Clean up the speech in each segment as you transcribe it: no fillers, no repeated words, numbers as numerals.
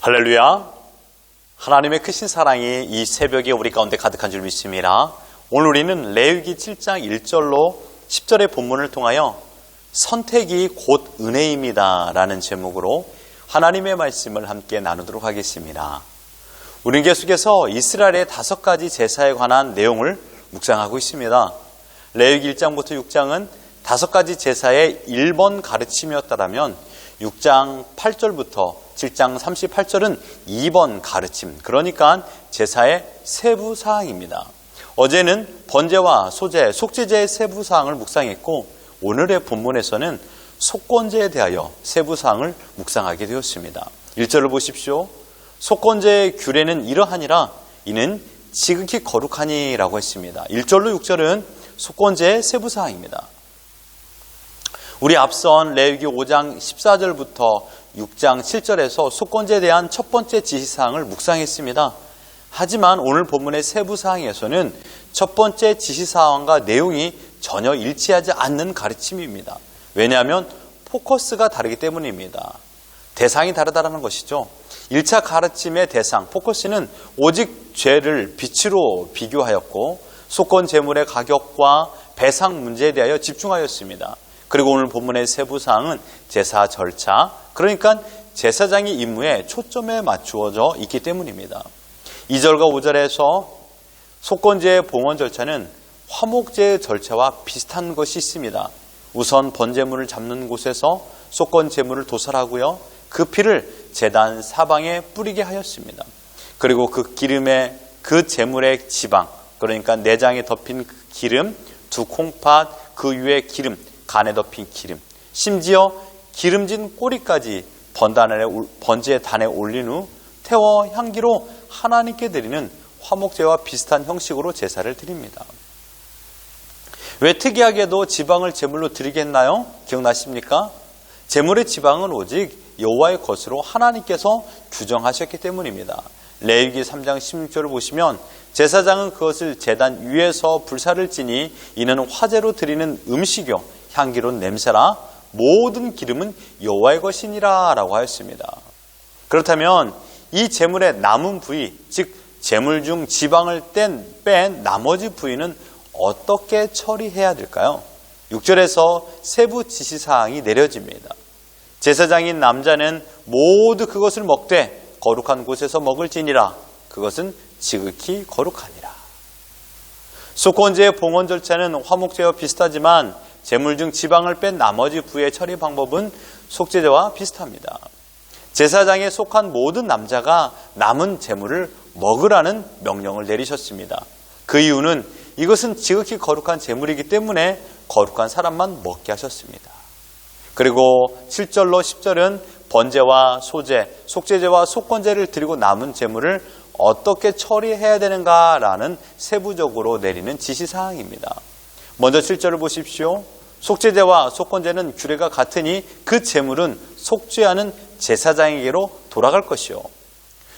할렐루야! 하나님의 크신 사랑이 이 새벽에 우리 가운데 가득한 줄 믿습니다. 오늘 우리는 레위기 7장 1절로 10절의 본문을 통하여 선택이 곧 은혜입니다 라는 제목으로 하나님의 말씀을 함께 나누도록 하겠습니다. 우리는 계속해서 이스라엘의 5가지 제사에 관한 내용을 묵상하고 있습니다. 레위기 1장부터 6장은 5가지 제사의 1번 가르침이었다면 6장 8절부터 7장 38절은 2번 가르침, 그러니까 제사의 세부 사항입니다. 어제는 번제와 소제, 속죄제의 세부 사항을 묵상했고 오늘의 본문에서는 속건제에 대하여 세부 사항을 묵상하게 되었습니다. 1절을 보십시오. 속건제의 규례는 이러하니라 이는 지극히 거룩하니 라고 했습니다. 1절로 6절은 속건제의 세부 사항입니다. 우리 앞선 레위기 5장 14절부터 6장 7절에서 속건제에 대한 첫 번째 지시사항을 묵상했습니다. 하지만 오늘 본문의 세부사항에서는 첫 번째 지시사항과 내용이 전혀 일치하지 않는 가르침입니다. 왜냐하면 포커스가 다르기 때문입니다. 대상이 다르다는 것이죠. 1차 가르침의 대상, 포커스는 오직 죄를 빛으로 비교하였고 속건 제물의 가격과 배상 문제에 대하여 집중하였습니다. 그리고 오늘 본문의 세부사항은 제사 절차, 그러니까 제사장의 임무에 초점에 맞추어져 있기 때문입니다. 2절과 5절에서 속건제의 봉헌 절차는 화목제의 절차와 비슷한 것이 있습니다. 우선 번제물을 잡는 곳에서 속건 제물을 도살하고요. 그 피를 제단 사방에 뿌리게 하였습니다. 그리고 그 기름에 그 제물의 지방, 그러니까 내장에 덮인 그 기름, 2콩팥, 그 위에 기름, 간에 덮인 기름, 심지어 기름진 꼬리까지 번제의 단에 올린 후 태워 향기로 하나님께 드리는 화목제와 비슷한 형식으로 제사를 드립니다. 왜 특이하게도 지방을 제물로 드리겠나요? 기억나십니까? 제물의 지방은 오직 여호와의 것으로 하나님께서 규정하셨기 때문입니다. 레위기 3장 16절을 보시면 제사장은 그것을 제단 위에서 불사를 지니 이는 화제로 드리는 음식이요 향기로운 냄새라 모든 기름은 여호와의 것이니라 라고 하였습니다. 그렇다면 이 제물의 남은 부위, 즉 제물 중 지방을 뺀 나머지 부위는 어떻게 처리해야 될까요? 6절에서 세부 지시사항이 내려집니다. 제사장인 남자는 모두 그것을 먹되 거룩한 곳에서 먹을지니라 그것은 지극히 거룩하니라. 속건제의 봉헌 절차는 화목제와 비슷하지만 제물 중 지방을 뺀 나머지 부위의 처리 방법은 속죄제와 비슷합니다. 제사장에 속한 모든 남자가 남은 제물을 먹으라는 명령을 내리셨습니다. 그 이유는 이것은 지극히 거룩한 제물이기 때문에 거룩한 사람만 먹게 하셨습니다. 그리고 7절로 10절은 번제와 소제, 속죄제와 속건제를 드리고 남은 제물을 어떻게 처리해야 되는가라는 세부적으로 내리는 지시사항입니다. 먼저 7절을 보십시오. 속죄제와 속건제는 규례가 같으니 그 제물은 속죄하는 제사장에게로 돌아갈 것이요.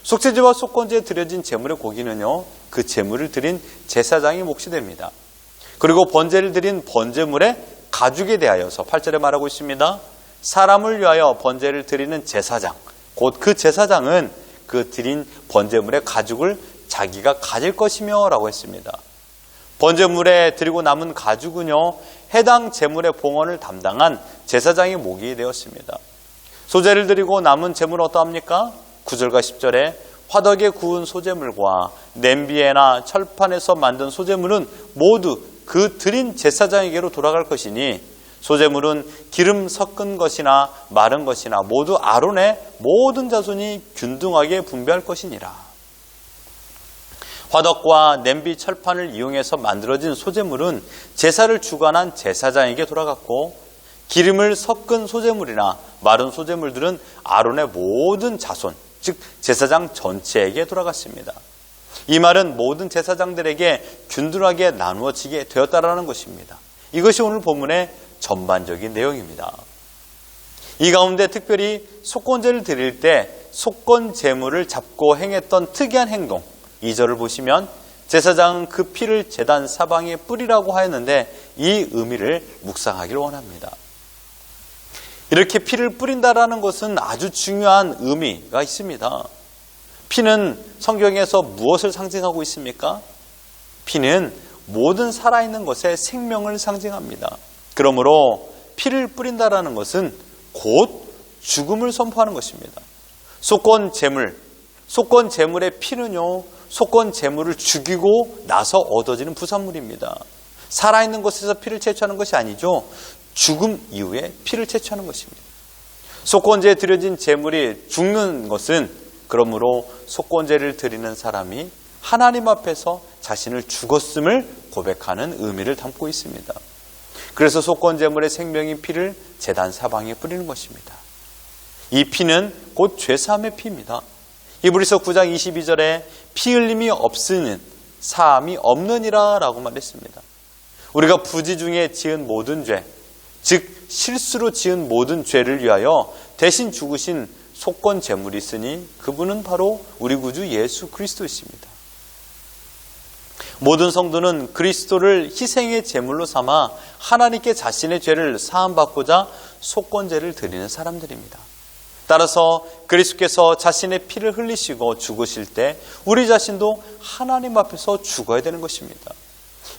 속죄제와 속건제에 드려진 제물의 고기는요, 그 제물을 드린 제사장이 몫이 됩니다. 그리고 번제를 드린 번제물의 가죽에 대하여서 8절에 말하고 있습니다. 사람을 위하여 번제를 드리는 제사장, 곧 그 제사장은 그 드린 번제물의 가죽을 자기가 가질 것이며 라고 했습니다. 번제물에 드리고 남은 가죽은요, 해당 제물의 봉헌을 담당한 제사장의 몫이 되었습니다. 소제를 드리고 남은 제물은 어떠합니까? 9절과 10절에 화덕에 구운 소제물과 냄비에나 철판에서 만든 소제물은 모두 그 드린 제사장에게로 돌아갈 것이니 소제물은 기름 섞은 것이나 마른 것이나 모두 아론의 모든 자손이 균등하게 분배할 것이니라. 화덕과 냄비, 철판을 이용해서 만들어진 소제물은 제사를 주관한 제사장에게 돌아갔고 기름을 섞은 소제물이나 마른 소제물들은 아론의 모든 자손, 즉 제사장 전체에게 돌아갔습니다. 이 말은 모든 제사장들에게 균등하게 나누어지게 되었다라는 것입니다. 이것이 오늘 본문의 전반적인 내용입니다. 이 가운데 특별히 속건제를 드릴 때 속건 제물을 잡고 행했던 특이한 행동, 2절을 보시면 제사장은 그 피를 제단 사방에 뿌리라고 하였는데 이 의미를 묵상하기를 원합니다. 이렇게 피를 뿌린다라는 것은 아주 중요한 의미가 있습니다. 피는 성경에서 무엇을 상징하고 있습니까? 피는 모든 살아있는 것의 생명을 상징합니다. 그러므로 피를 뿌린다라는 것은 곧 죽음을 선포하는 것입니다. 속건 제물의 피는요, 속건 제물을 죽이고 나서 얻어지는 부산물입니다. 살아있는 것에서 피를 채취하는 것이 아니죠. 죽음 이후에 피를 채취하는 것입니다. 속건제에 드려진 제물이 죽는 것은 그러므로 속건제를 드리는 사람이 하나님 앞에서 자신을 죽었음을 고백하는 의미를 담고 있습니다. 그래서 속건제물의 생명인 피를 제단 사방에 뿌리는 것입니다. 이 피는 곧 죄사함의 피입니다. 히브리서 9장 22절에 피 흘림이 없으는 사함이 없느니라 라고 말했습니다. 우리가 부지 중에 지은 모든 죄, 즉 실수로 지은 모든 죄를 위하여 대신 죽으신 속건 제물이 있으니 그분은 바로 우리 구주 예수 그리스도이십니다. 모든 성도는 그리스도를 희생의 제물로 삼아 하나님께 자신의 죄를 사함받고자 속건제를 드리는 사람들입니다. 따라서 그리스도께서 자신의 피를 흘리시고 죽으실 때 우리 자신도 하나님 앞에서 죽어야 되는 것입니다.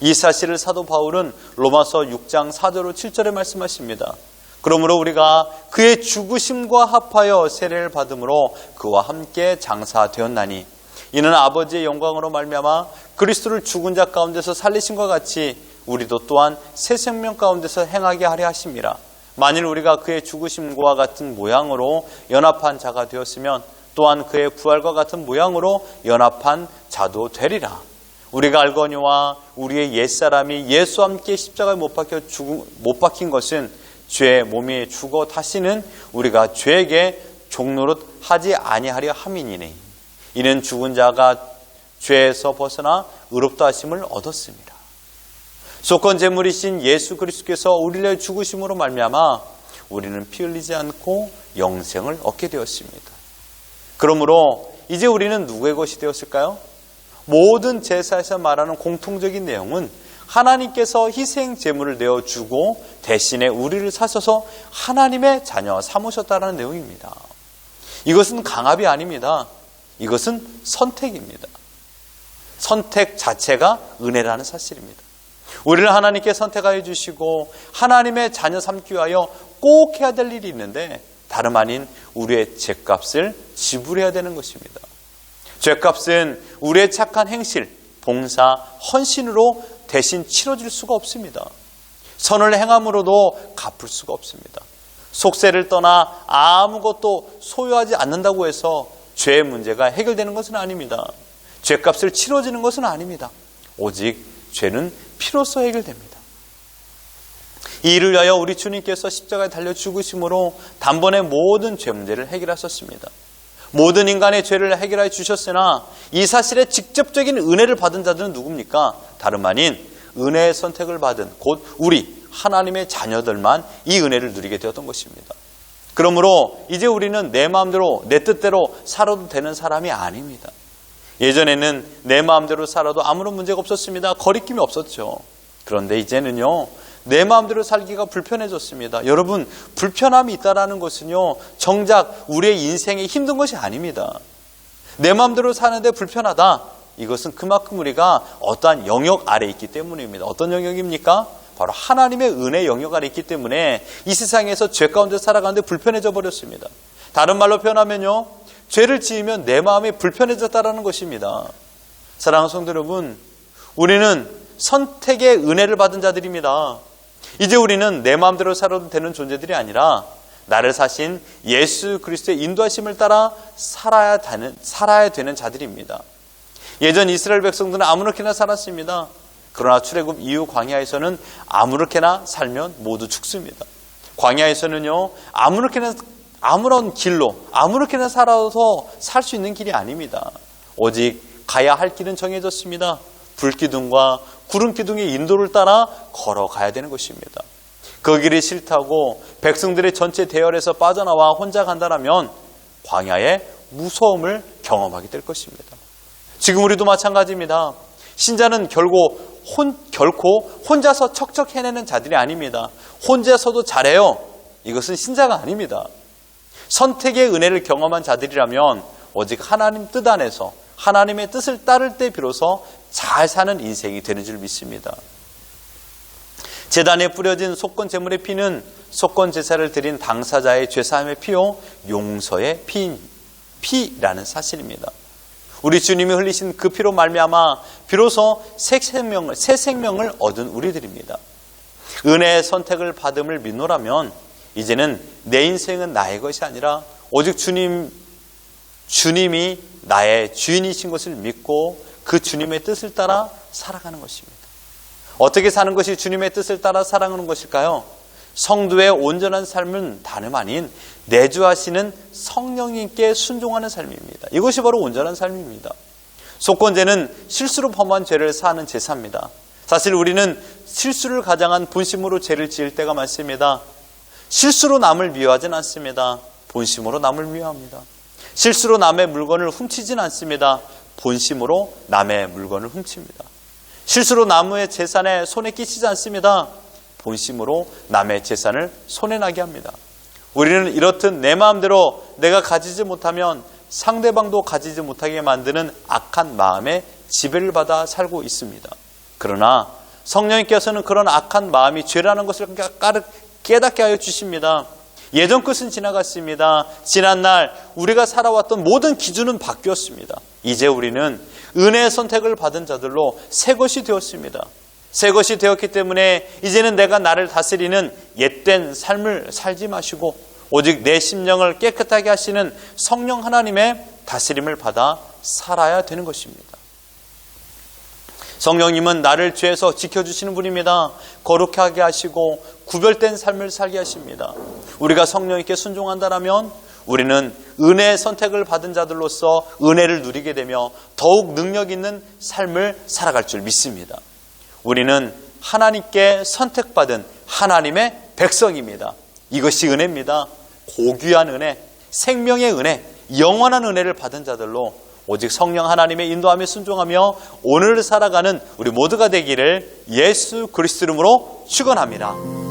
이 사실을 사도 바울은 로마서 6장 4절로 7절에 말씀하십니다. 그러므로 우리가 그의 죽으심과 합하여 세례를 받음으로 그와 함께 장사되었나니 이는 아버지의 영광으로 말미암아 그리스도를 죽은 자 가운데서 살리심과 같이 우리도 또한 새 생명 가운데서 행하게 하려 하심이라. 만일 우리가 그의 죽으심과 같은 모양으로 연합한 자가 되었으면 또한 그의 부활과 같은 모양으로 연합한 자도 되리라. 우리가 알거니와 우리의 옛사람이 예수와 함께 십자가에 못 박힌 것은 죄의 몸이 죽어 다시는 우리가 죄에게 종노릇 하지 아니하려 함이니니 이는 죽은 자가 죄에서 벗어나 의롭다 하심을 얻었습니다. 속건 제물이신 예수 그리스도께서 우리를 죽으심으로 말미암아 우리는 피 흘리지 않고 영생을 얻게 되었습니다. 그러므로 이제 우리는 누구의 것이 되었을까요? 모든 제사에서 말하는 공통적인 내용은 하나님께서 희생 제물을 내어주고 대신에 우리를 사셔서 하나님의 자녀 삼으셨다는 내용입니다. 이것은 강압이 아닙니다. 이것은 선택입니다. 선택 자체가 은혜라는 사실입니다. 우리를 하나님께 선택하여 주시고 하나님의 자녀 삼기 위하여 꼭 해야 될 일이 있는데 다름 아닌 우리의 죄값을 지불해야 되는 것입니다. 죄값은 우리의 착한 행실, 봉사, 헌신으로 대신 치러질 수가 없습니다. 선을 행함으로도 갚을 수가 없습니다. 속세를 떠나 아무것도 소유하지 않는다고 해서 죄의 문제가 해결되는 것은 아닙니다. 죄값을 치러지는 것은 아닙니다. 오직 죄는 피로써 해결됩니다. 이 일을 위하여 우리 주님께서 십자가에 달려 죽으심으로 단번에 모든 죄 문제를 해결하셨습니다. 모든 인간의 죄를 해결해 주셨으나 이 사실에 직접적인 은혜를 받은 자들은 누굽니까? 다름 아닌 은혜의 선택을 받은 곧 우리 하나님의 자녀들만 이 은혜를 누리게 되었던 것입니다. 그러므로 이제 우리는 내 마음대로 내 뜻대로 살아도 되는 사람이 아닙니다. 예전에는 내 마음대로 살아도 아무런 문제가 없었습니다. 거리낌이 없었죠. 그런데 이제는요, 내 마음대로 살기가 불편해졌습니다. 여러분, 불편함이 있다는 것은요, 정작 우리의 인생에 힘든 것이 아닙니다. 내 마음대로 사는데 불편하다. 이것은 그만큼 우리가 어떠한 영역 아래에 있기 때문입니다. 어떤 영역입니까? 바로 하나님의 은혜 영역 아래에 있기 때문에 이 세상에서 죄 가운데 살아가는데 불편해져 버렸습니다. 다른 말로 표현하면요, 죄를 지으면 내 마음이 불편해졌다는 것입니다. 사랑하는 성도 여러분, 우리는 선택의 은혜를 받은 자들입니다. 이제 우리는 내 마음대로 살아도 되는 존재들이 아니라 나를 사신 예수 그리스도의 인도하심을 따라 살아야 되는 자들입니다. 예전 이스라엘 백성들은 아무렇게나 살았습니다. 그러나 출애굽 이후 광야에서는 아무렇게나 살면 모두 죽습니다. 광야에서는요, 아무런 길로 아무렇게나 살아서 살 수 있는 길이 아닙니다. 오직 가야 할 길은 정해졌습니다. 불기둥과 구름기둥의 인도를 따라 걸어가야 되는 것입니다. 그 길이 싫다고 백성들의 전체 대열에서 빠져나와 혼자 간다라면 광야의 무서움을 경험하게 될 것입니다. 지금 우리도 마찬가지입니다. 신자는 결코 혼자서 척척 해내는 자들이 아닙니다. 혼자서도 잘해요. 이것은 신자가 아닙니다. 선택의 은혜를 경험한 자들이라면 오직 하나님 뜻 안에서 하나님의 뜻을 따를 때 비로소 잘 사는 인생이 되는 줄 믿습니다. 제단에 뿌려진 속건 제물의 피는 속건 제사를 드린 당사자의 죄사함의 피요 용서의 피라는 사실입니다. 우리 주님이 흘리신 그 피로 말미암아 비로소 새 생명을 얻은 우리들입니다. 은혜의 선택을 받음을 믿노라면 이제는 내 인생은 나의 것이 아니라 오직 주님이 나의 주인이신 것을 믿고 그 주님의 뜻을 따라 살아가는 것입니다. 어떻게 사는 것이 주님의 뜻을 따라 살아가는 것일까요? 성도의 온전한 삶은 다름 아닌 내주하시는 성령님께 순종하는 삶입니다. 이것이 바로 온전한 삶입니다. 속건제는 실수로 범한 죄를 사하는 제사입니다. 사실 우리는 실수를 가장한 본심으로 죄를 지을 때가 많습니다. 실수로 남을 미워하진 않습니다. 본심으로 남을 미워합니다. 실수로 남의 물건을 훔치진 않습니다. 본심으로 남의 물건을 훔칩니다. 실수로 남의 재산에 손에 끼치지 않습니다. 본심으로 남의 재산을 손에 나게 합니다. 우리는 이렇듯 내 마음대로 내가 가지지 못하면 상대방도 가지지 못하게 만드는 악한 마음에 지배를 받아 살고 있습니다. 그러나 성령님께서는 그런 악한 마음이 죄라는 것을 깨닫게 하여 주십니다. 예전 것은 지나갔습니다. 지난날 우리가 살아왔던 모든 기준은 바뀌었습니다. 이제 우리는 은혜의 선택을 받은 자들로 새 것이 되었습니다. 새 것이 되었기 때문에 이제는 내가 나를 다스리는 옛된 삶을 살지 마시고 오직 내 심령을 깨끗하게 하시는 성령 하나님의 다스림을 받아 살아야 되는 것입니다. 성령님은 나를 죄에서 지켜주시는 분입니다. 거룩하게 하시고 구별된 삶을 살게 하십니다. 우리가 성령님께 순종한다면 우리는 은혜의 선택을 받은 자들로서 은혜를 누리게 되며 더욱 능력 있는 삶을 살아갈 줄 믿습니다. 우리는 하나님께 선택받은 하나님의 백성입니다. 이것이 은혜입니다. 고귀한 은혜, 생명의 은혜, 영원한 은혜를 받은 자들로 오직 성령 하나님의 인도함에 순종하며 오늘을 살아가는 우리 모두가 되기를 예수 그리스도 이름으로 축원합니다.